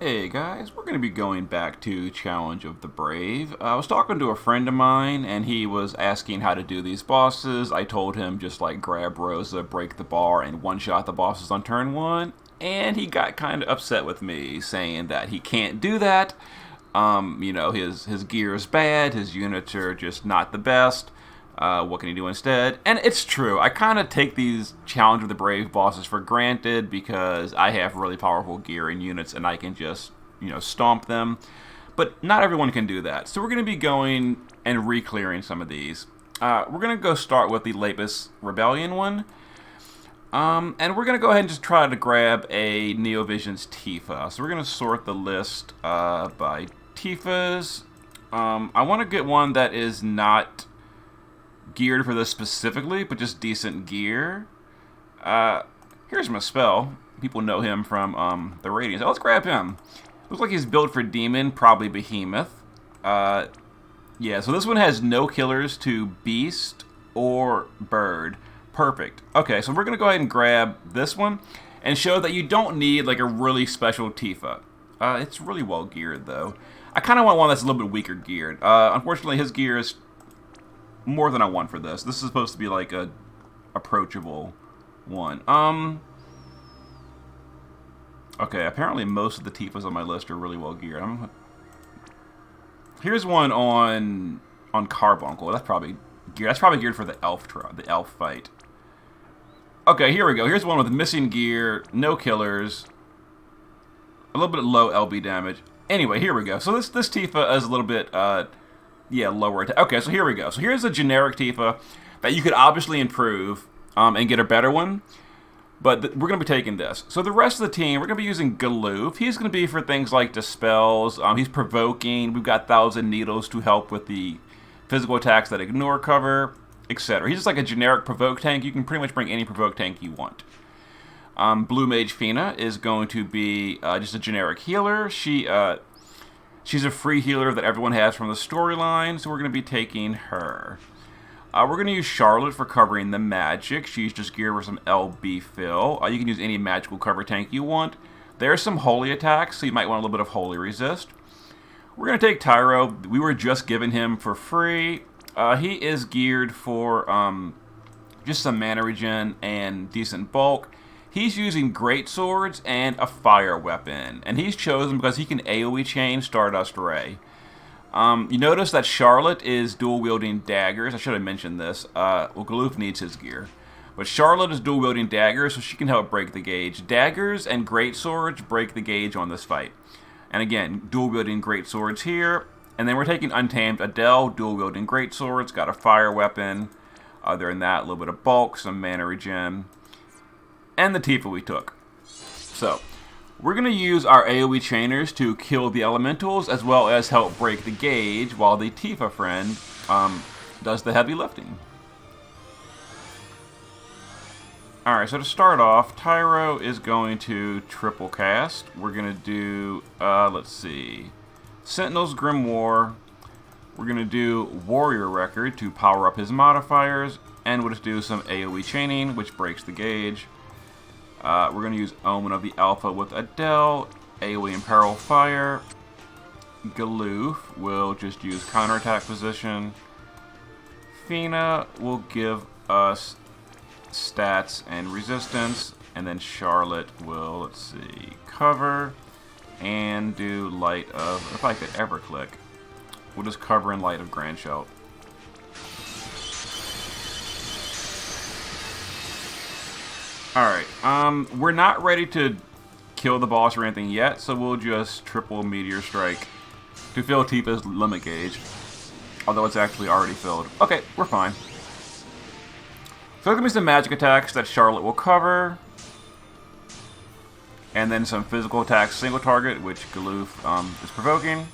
Hey guys, we're going to be going back to Challenge of the Brave. I was talking to a friend of mine and he was asking how to do these bosses. I told him just like grab Rosa, break the bar, and one-shot the bosses on turn one. And he got kind of upset with me, saying that he can't do that. His gear is bad, his units are just not the best. What can he do instead? And it's true. I kind of take these Challenge of the Brave bosses for granted because I have really powerful gear and units and I can just, stomp them. But not everyone can do that. So we're going to be going and re-clearing some of these. We're going to go start with the Lapis Rebellion one. And we're going to go ahead and just try to grab a Neovision's Tifa. So we're going to sort the list by Tifas. I want to get one that is not geared for this specifically, but just decent gear. Here's my spell. People know him from the ratings. Let's grab him. Looks like he's built for Demon, probably Behemoth. Yeah, so this one has no killers to Beast or Bird. Perfect. Okay, so we're going to go ahead and grab this one and show that you don't need like a really special Tifa. It's really well geared, though. I kind of want one that's a little bit weaker geared. Unfortunately, his gear is more than I want for this. This is supposed to be like a approachable one. Okay, apparently most of the Tifas on my list are really well geared. Here's one on Carbuncle. That's probably geared. That's probably geared for the elf fight. Okay, here we go. Here's one with missing gear, no killers, a little bit low LB damage. Anyway, here we go. So this Tifa is a little bit lower attack. Okay, so here we go. So here's a generic Tifa that you could obviously improve and get a better one. But we're going to be taking this. So the rest of the team, we're going to be using Galoof. He's going to be for things like Dispels. He's provoking. We've got Thousand Needles to help with the physical attacks that ignore cover, etc. He's just like a generic provoke tank. You can pretty much bring any provoke tank you want. Blue Mage Fina is going to be just a generic healer. She's a free healer that everyone has from the storyline, so we're going to be taking her. We're going to use Charlotte for covering the magic. She's just geared for some LB fill. You can use any magical cover tank you want. There's some holy attacks, so you might want a little bit of holy resist. We're going to take Tyro. We were just given him for free. He is geared for just some mana regen and decent bulk. He's using great swords and a fire weapon, and he's chosen because he can AoE chain Stardust Ray. You notice that Charlotte is dual-wielding daggers. I should have mentioned this. Galoof needs his gear. But Charlotte is dual-wielding daggers, so she can help break the gauge. Daggers and great swords break the gauge on this fight. And again, dual-wielding great swords here. And then we're taking Untamed Adele, dual-wielding great swords, got a fire weapon. Other than that, a little bit of bulk, some mana regen. And the Tifa we took. So we're going to use our AoE chainers to kill the elementals as well as help break the gauge while the Tifa friend does the heavy lifting. Alright, so to start off, Tyro is going to triple cast. We're going to do, let's see, Sentinel's Grimoire. We're going to do Warrior Record to power up his modifiers, and we'll just do some AoE chaining, which breaks the gauge. We're going to use Omen of the Alpha with Adele, AoE Imperil Fire. Galoof will just use counterattack position. Fina will give us stats and resistance, and then Charlotte will, let's see, cover and do Light of, if I could ever click, we'll just cover in Light of Grandshelt. Alright, we're not ready to kill the boss or anything yet, so we'll just triple Meteor Strike to fill Tifa's limit gauge. Although it's actually already filled. Okay, we're fine. So there's going to be some magic attacks that Charlotte will cover. And then some physical attacks single target, which Galoof is provoking.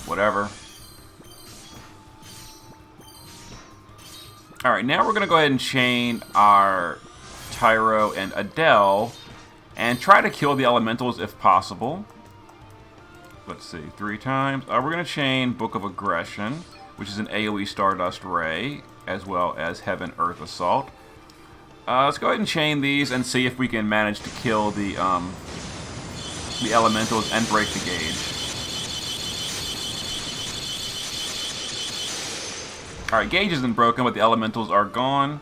Whatever. Alright, now we're going to go ahead and chain our Tyro and Adele and try to kill the elementals if possible. Let's see, 3 times. We're going to chain Book of Aggression, which is an AoE Stardust Ray, as well as Heaven Earth Assault. Let's go ahead and chain these and see if we can manage to kill the the elementals and break the gauge. Alright, gauge isn't broken, but the elementals are gone.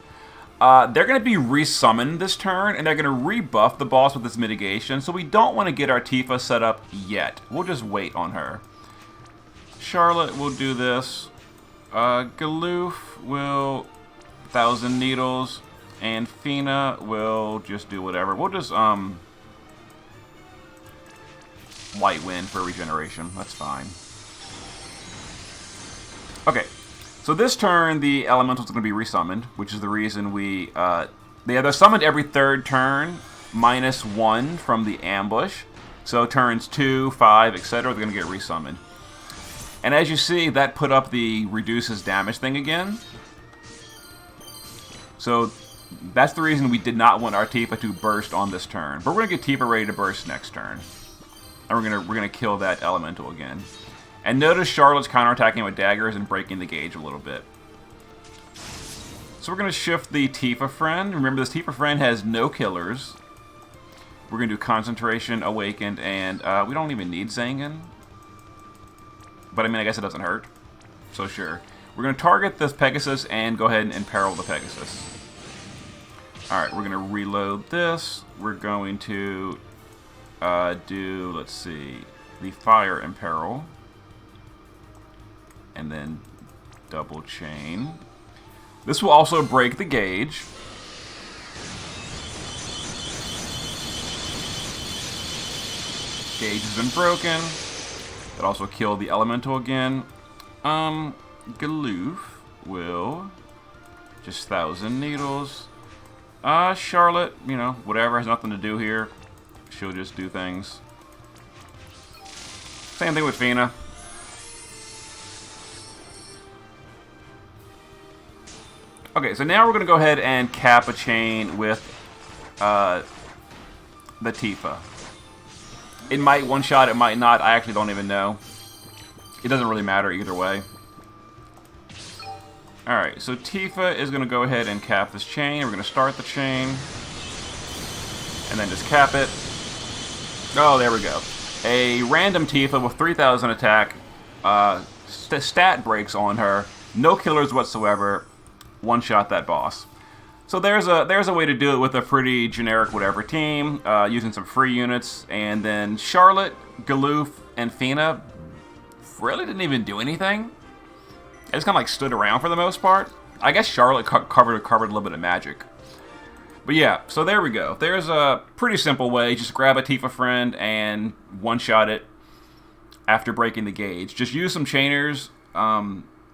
They're going to be resummoned this turn, and they're going to rebuff the boss with this mitigation, so we don't want to get our Tifa set up yet. We'll just wait on her. Charlotte will do this. Galoof will 1,000 Needles, and Fina will just do whatever. We'll just, Light Wind for regeneration. That's fine. Okay. So this turn, the elemental's going to be resummoned, which is the reason we... they're summoned every third turn, -1 from the ambush. So turns 2, 5, etc., they're going to get resummoned. And as you see, that put up the reduces damage thing again. So that's the reason we did not want our Tifa to burst on this turn. But we're going to get Tifa ready to burst next turn. And we're gonna kill that elemental again. And notice Charlotte's counterattacking with daggers and breaking the gauge a little bit. So we're going to shift the Tifa friend. Remember, this Tifa friend has no killers. We're going to do Concentration, Awakened, and we don't even need Zangan. But I mean, I guess it doesn't hurt. So sure. We're going to target this Pegasus and go ahead and imperil the Pegasus. Alright, we're going to reload this. We're going to do, let's see, the Fire Imperil. And then double chain. This will also break the gauge. Gauge has been broken. That also killed the elemental again. Galoof will just 1,000 Needles. Charlotte, you know, whatever, has nothing to do here. She'll just do things. Same thing with Fina. Okay, so now we're going to go ahead and cap a chain with the Tifa. It might one-shot, it might not. I actually don't even know. It doesn't really matter either way. Alright, so Tifa is going to go ahead and cap this chain. We're going to start the chain. And then just cap it. Oh, there we go. A random Tifa with 3,000 attack. Stat breaks on her. No killers whatsoever. One-shot that boss. So there's a way to do it with a pretty generic whatever team, using some free units, and then Charlotte, Galoof, and Fina really didn't even do anything. They just kind of like stood around for the most part. I guess Charlotte covered a little bit of magic. But yeah, so there we go. There's a pretty simple way. Just grab a Tifa friend and one-shot it after breaking the gauge. Just use some chainers,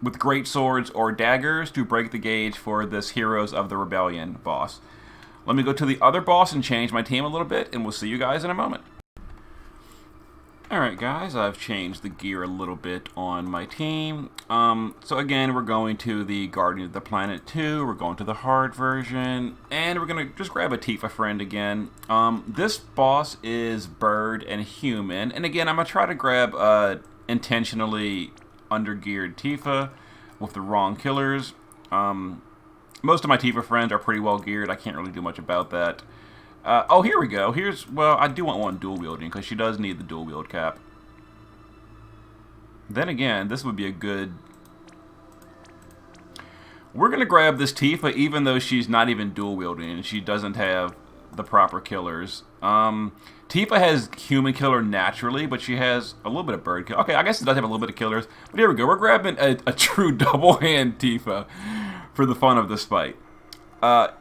with great swords or daggers to break the gauge for this Heroes of the Rebellion boss. Let me go to the other boss and change my team a little bit, and we'll see you guys in a moment. Alright guys, I've changed the gear a little bit on my team. So again, we're going to the Guardian of the Planet 2, we're going to the hard version, and we're going to just grab a Tifa friend again. This boss is bird and human, and again, I'm going to try to grab intentionally under-geared Tifa with the wrong killers. Most of my Tifa friends are pretty well geared. I can't really do much about that. Oh, here we go. Well, I do want one dual wielding because she does need the dual wield cap. Then again, this would be a good... We're going to grab this Tifa even though she's not even dual wielding and she doesn't have the proper killers. Tifa has human killer naturally, but she has a little bit of bird killer. Okay, I guess it does have a little bit of killers. But here we go. We're grabbing a true double-hand Tifa for the fun of this fight.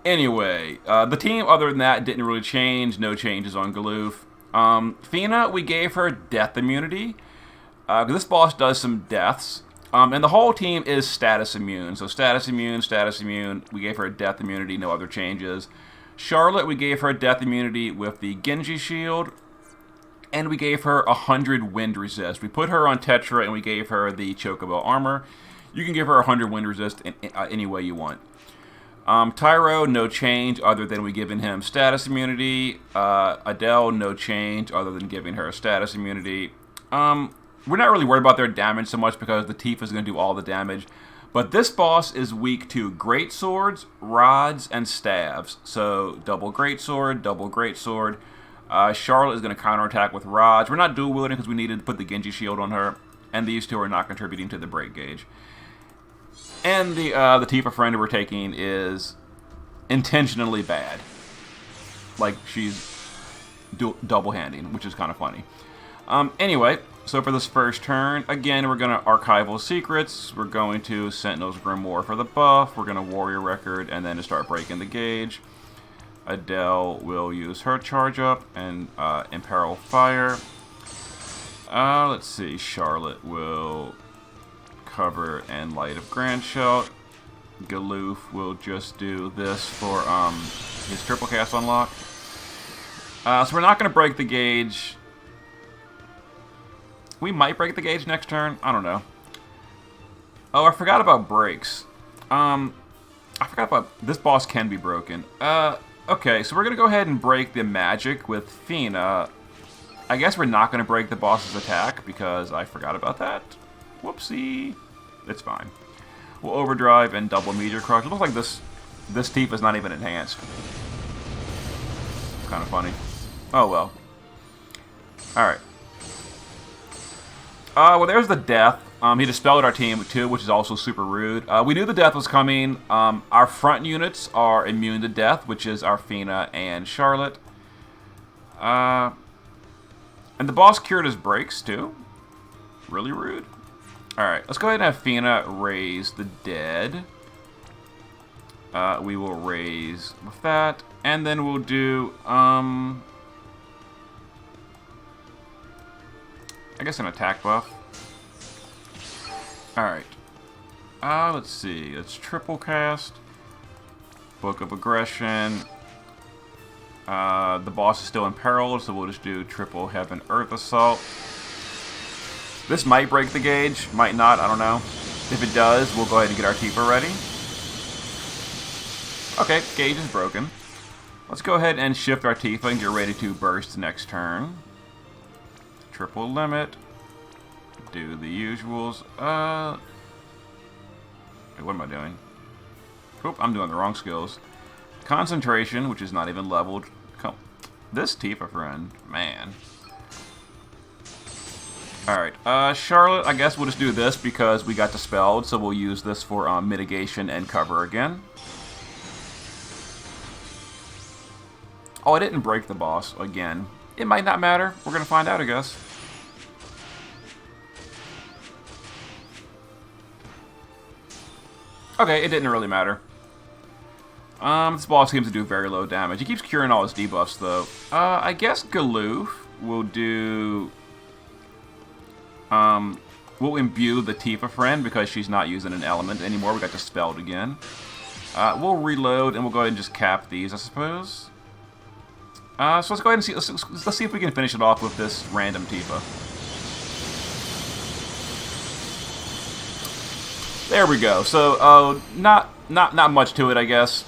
Anyway, the team, other than that, didn't really change. No changes on Galoof. Fina, we gave her death immunity. This boss does some deaths. And the whole team is status immune. So status immune, status immune. We gave her a death immunity, no other changes. Charlotte, we gave her death immunity with the Genji shield, and we gave her 100 wind resist. We put her on Tetra, and we gave her the Chocobo armor. You can give her 100 wind resist in any way you want. Tyro, no change other than we giving him status immunity. Adele, no change other than giving her status immunity. We're not really worried about their damage so much because the Tifa is going to do all the damage. But this boss is weak to great swords, rods, and staves. So double great sword, double great sword. Charlotte is going to counterattack with Raj. We're not dual wielding because we needed to put the Genji shield on her. And these two are not contributing to the break gauge. And the Tifa friend we're taking is intentionally bad. Like, she's double-handing, which is kind of funny. Anyway, so for this first turn, again, we're going to Archival Secrets. We're going to Sentinel's Grimoire for the buff. We're going to Warrior Record, and then to start breaking the gauge. Adele will use her charge up and Imperil Fire. Let's see. Charlotte will cover and Light of Grandshot. Galoof will just do this for his triple cast unlock. So we're not going to break the gauge. We might break the gauge next turn. I don't know. Oh, I forgot about breaks. I forgot about... This boss can be broken. Okay, so we're going to go ahead and break the magic with Fina. I guess we're not going to break the boss's attack because I forgot about that. Whoopsie. It's fine. We'll overdrive and double Meteor Crush. It looks like this Tifa's not even enhanced. It's kind of funny. Oh, well. Alright. Well, there's the death. He dispelled our team too, which is also super rude. We knew the death was coming. Our front units are immune to death, which is our Fina and Charlotte. And the boss cured his breaks too. Really rude. Alright, let's go ahead and have Fina raise the dead. We will raise with that. And then we'll do, I guess an attack buff. Alright. Let's see. It's triple cast. Book of Aggression. The boss is still in peril, so we'll just do triple Heaven Earth Assault. This might break the gauge. Might not. I don't know. If it does, we'll go ahead and get our Tifa ready. Okay, gauge is broken. Let's go ahead and shift our Tifa and get ready to burst next turn. Triple limit. Do the usuals. Wait, what am I doing? Oop, I'm doing the wrong skills. Concentration, which is not even leveled. Come. This Tifa friend, man. Alright, Charlotte, I guess we'll just do this because we got dispelled, so we'll use this for mitigation and cover again. Oh, I didn't break the boss again. It might not matter. We're going to find out, I guess. Okay, it didn't really matter. This boss seems to do very low damage. He keeps curing all his debuffs, though. I guess Galoof will do... we'll imbue the Tifa friend because she's not using an element anymore. We got dispelled again. We'll reload and we'll go ahead and just cap these, I suppose. So let's go ahead and see. Let's see if we can finish it off with this random Tifa. There we go. So not much to it, I guess.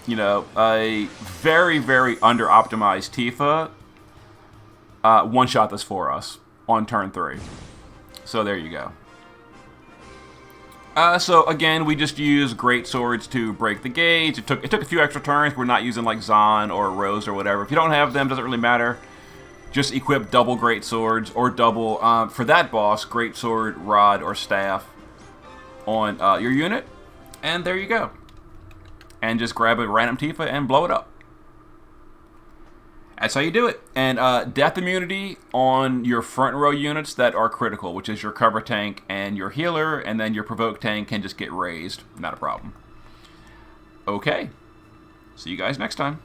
You know, a very, very under-optimized Tifa one-shot this for us on turn 3. So there you go. So again, we just use great swords to break the gauge. It took a few extra turns. We're not using like Zahn or Rose or whatever. If you don't have them, doesn't really matter. Just equip double great swords or double for that boss, great sword, rod, or staff on your unit, and there you go. And just grab a random Tifa and blow it up. That's how you do it. And death immunity on your front row units that are critical, which is your cover tank and your healer, and then your provoke tank can just get raised. Not a problem. Okay. See you guys next time.